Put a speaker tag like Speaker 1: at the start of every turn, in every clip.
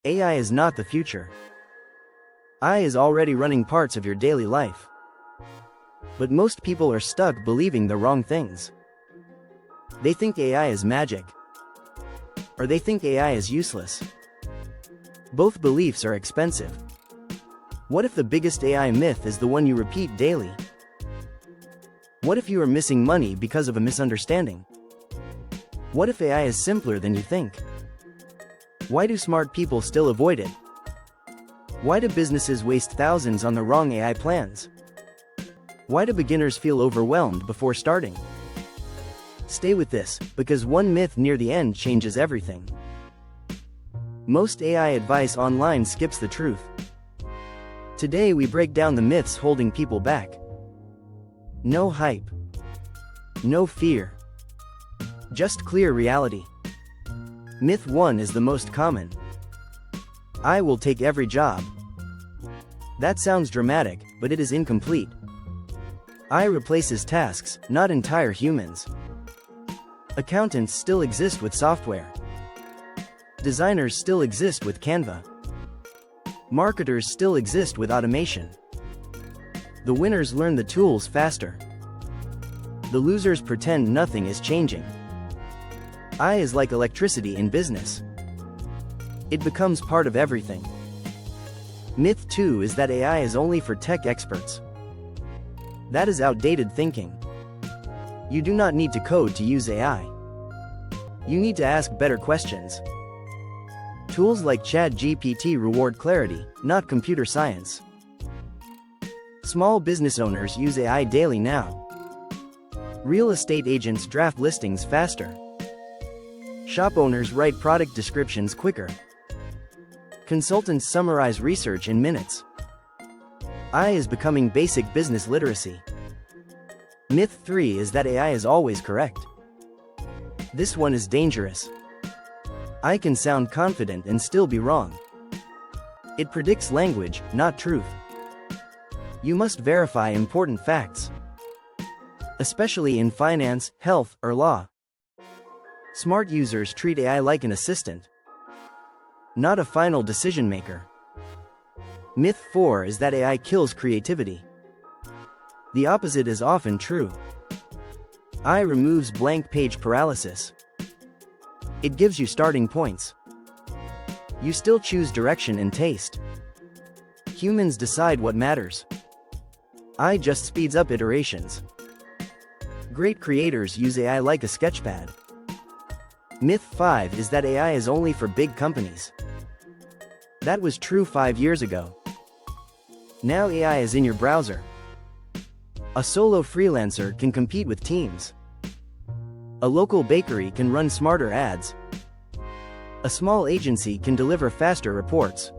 Speaker 1: AI is not the future. AI is already running parts of your daily life. But most people are stuck believing the wrong things. They think AI is magic. Or they think AI is useless. Both beliefs are expensive. What if the biggest AI myth is the one you repeat daily? What if you are missing money because of a misunderstanding? What if AI is simpler than you think? Why do smart people still avoid it? Why do businesses waste thousands on the wrong AI plans? Why do beginners feel overwhelmed before starting? Stay with this, because one myth near the end changes everything. Most AI advice online skips the truth. Today we break down the myths holding people back. No hype. No fear. Just clear reality. Myth 1 is the most common. I will take every job. That sounds dramatic, but it is incomplete. AI replaces tasks, not entire humans. Accountants still exist with software. Designers still exist with Canva. Marketers still exist with automation. The winners learn the tools faster. The losers pretend nothing is changing. AI is like electricity in business. It becomes part of everything. Myth 2 is that AI is only for tech experts. That is outdated thinking. You do not need to code to use AI. You need to ask better questions. Tools like ChatGPT reward clarity, not computer science. Small business owners use AI daily now. Real estate agents draft listings faster. Shop owners write product descriptions quicker. Consultants summarize research in minutes. AI is becoming basic business literacy. Myth 3 is that AI is always correct. This one is dangerous. AI can sound confident and still be wrong. It predicts language, not truth. You must verify important facts. Especially in finance, health, or law. Smart users treat AI like an assistant, not a final decision maker. Myth 4 is that AI kills creativity. The opposite is often true. AI removes blank page paralysis. It gives you starting points. You still choose direction and taste. Humans decide what matters. AI just speeds up iterations. Great creators use AI like a sketchpad. Myth 5 is that AI is only for big companies. That was true 5 years ago. Now AI is in your browser. A solo freelancer can compete with teams. A local bakery can run smarter ads. A small agency can deliver faster reports.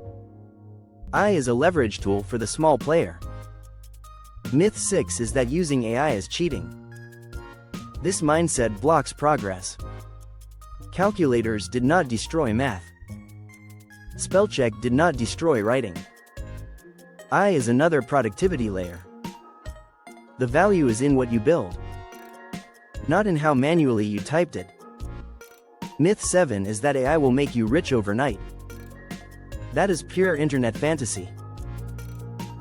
Speaker 1: AI is a leverage tool for the small player. Myth 6 is that using AI is cheating. This mindset blocks progress. Calculators did not destroy math. Spellcheck did not destroy writing. AI is another productivity layer. The value is in what you build, not in how manually you typed it. Myth 7 is that AI will make you rich overnight. That is pure internet fantasy.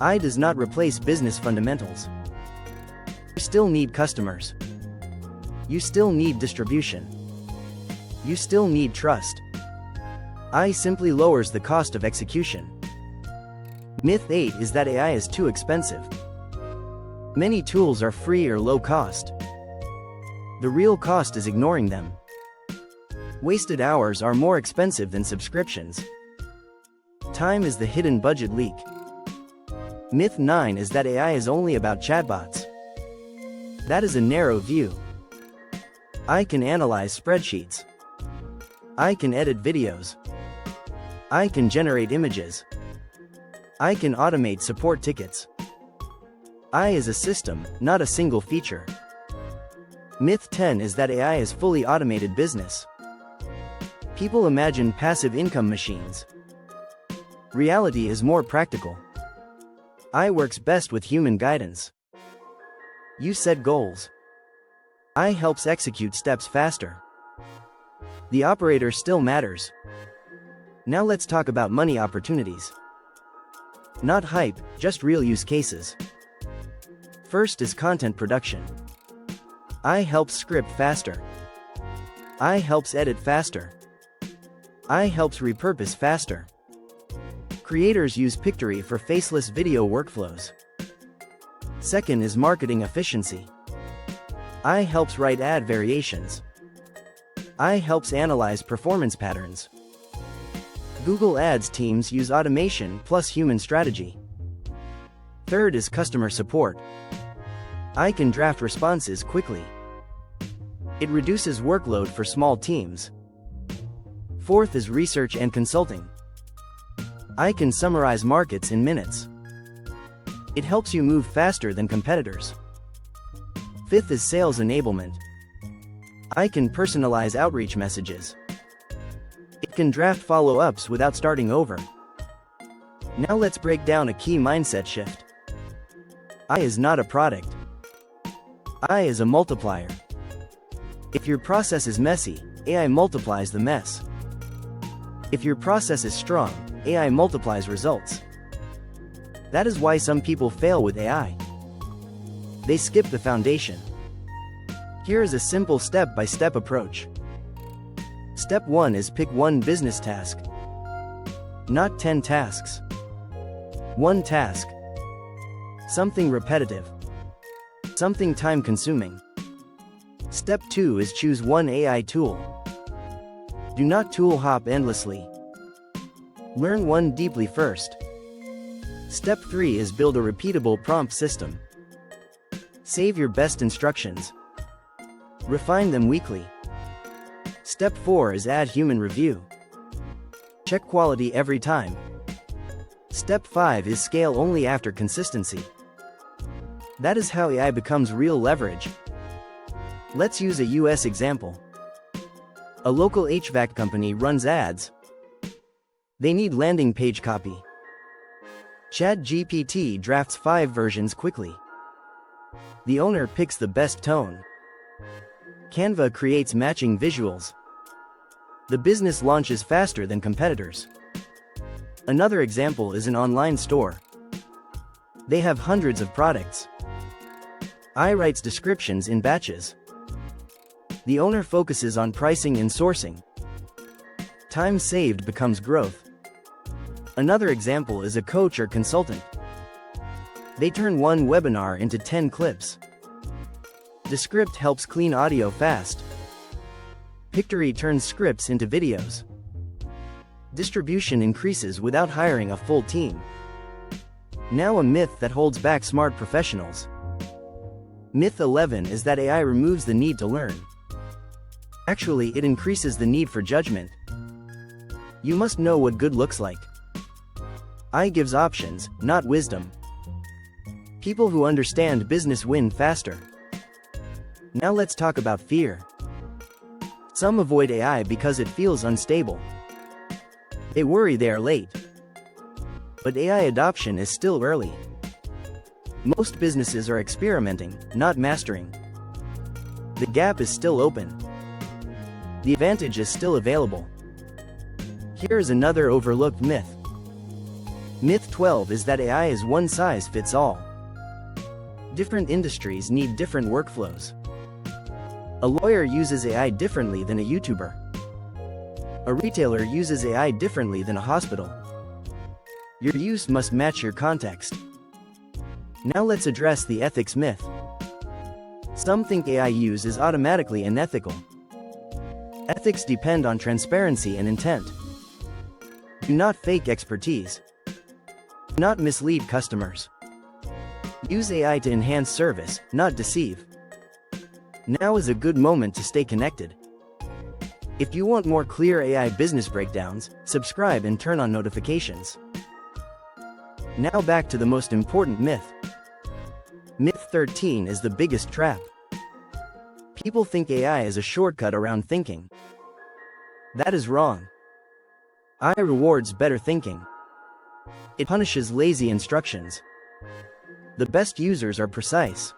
Speaker 1: AI does not replace business fundamentals. You still need customers. You still need distribution. You still need trust. AI simply lowers the cost of execution. Myth 8 is that AI is too expensive. Many tools are free or low cost. The real cost is ignoring them. Wasted hours are more expensive than subscriptions. Time is the hidden budget leak. Myth 9 is that AI is only about chatbots. That is a narrow view. AI can analyze spreadsheets. AI can edit videos. AI can generate images. AI can automate support tickets. AI is a system, not a single feature. Myth 10 is that AI is fully automated business. People imagine passive income machines. Reality is more practical. AI works best with human guidance. You set goals. AI helps execute steps faster. The operator still matters. Now let's talk about money opportunities. Not hype, just real use cases. First is content production. AI helps script faster. AI helps edit faster. AI helps repurpose faster. Creators use Pictory for faceless video workflows. Second is marketing efficiency. AI helps write ad variations. AI helps analyze performance patterns. Google Ads teams use automation plus human strategy. Third is customer support. AI can draft responses quickly. It reduces workload for small teams. Fourth is research and consulting. AI can summarize markets in minutes. It helps you move faster than competitors. Fifth is sales enablement. AI can personalize outreach messages. It can draft follow-ups without starting over. Now let's break down a key mindset shift. AI is not a product. AI is a multiplier. If your process is messy, AI multiplies the mess. If your process is strong, AI multiplies results. That is why some people fail with AI. They skip the foundation. Here is a simple step-by-step approach. Step 1 is pick one business task. Not 10 tasks. One task. Something repetitive. Something time-consuming. Step 2 is choose one AI tool. Do not tool hop endlessly. Learn one deeply first. Step 3 is build a repeatable prompt system. Save your best instructions. Refine them weekly. Step 4 is add human review. Check quality every time. Step 5 is scale only after consistency. That is how AI becomes real leverage. Let's use a US example. A local HVAC company runs ads. They need landing page copy. ChatGPT drafts 5 versions quickly. The owner picks the best tone. Canva creates matching visuals. The business launches faster than competitors. Another example is an online store. They have hundreds of products. AI writes descriptions in batches. The owner focuses on pricing and sourcing. Time saved becomes growth. Another example is a coach or consultant. They turn one webinar into 10 clips. Descript helps clean audio fast. Pictory turns scripts into videos. Distribution increases without hiring a full team. Now a myth that holds back smart professionals. Myth 11 is that AI removes the need to learn. Actually, it increases the need for judgment. You must know what good looks like. AI gives options, not wisdom. People who understand business win faster. Now let's talk about fear. Some avoid AI because it feels unstable. They worry they are late. But AI adoption is still early. Most businesses are experimenting, not mastering. The gap is still open. The advantage is still available. Here is another overlooked myth. Myth 12 is that AI is one size fits all. Different industries need different workflows. A lawyer uses AI differently than a YouTuber. A retailer uses AI differently than a hospital. Your use must match your context. Now let's address the ethics myth. Some think AI use is automatically unethical. Ethics depend on transparency and intent. Do not fake expertise. Do not mislead customers. Use AI to enhance service, not deceive. Now is a good moment to stay connected. If you want more clear AI business breakdowns, subscribe and turn on notifications. Now back to the most important myth. Myth 13 is the biggest trap. People think AI is a shortcut around thinking. That is wrong. AI rewards better thinking. It punishes lazy instructions. The best users are precise.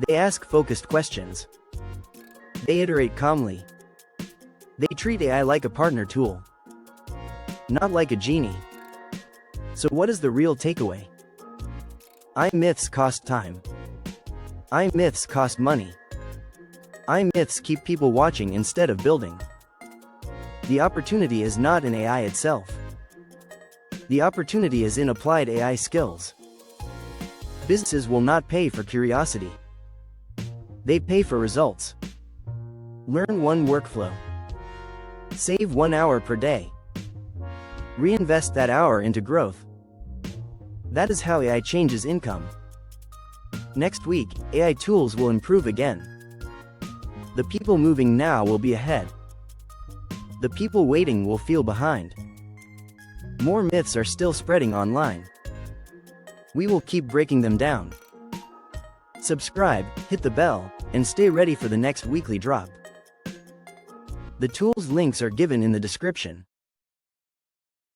Speaker 1: They ask focused questions. They iterate calmly. They treat AI like a partner tool. not like a genie. So what is the real takeaway? Myths cost time. Myths cost money. Myths keep people watching instead of building. The opportunity is not in AI itself. The opportunity is in applied AI skills. Businesses will not pay for curiosity. They pay for results. Learn one workflow. Save 1 hour per day. Reinvest that hour into growth. That is how AI changes income. Next week, AI tools will improve again. The people moving now will be ahead. The people waiting will feel behind. More myths are still spreading online. We will keep breaking them down. Subscribe, hit the bell, and stay ready for the next weekly drop. The tools links are given in the description.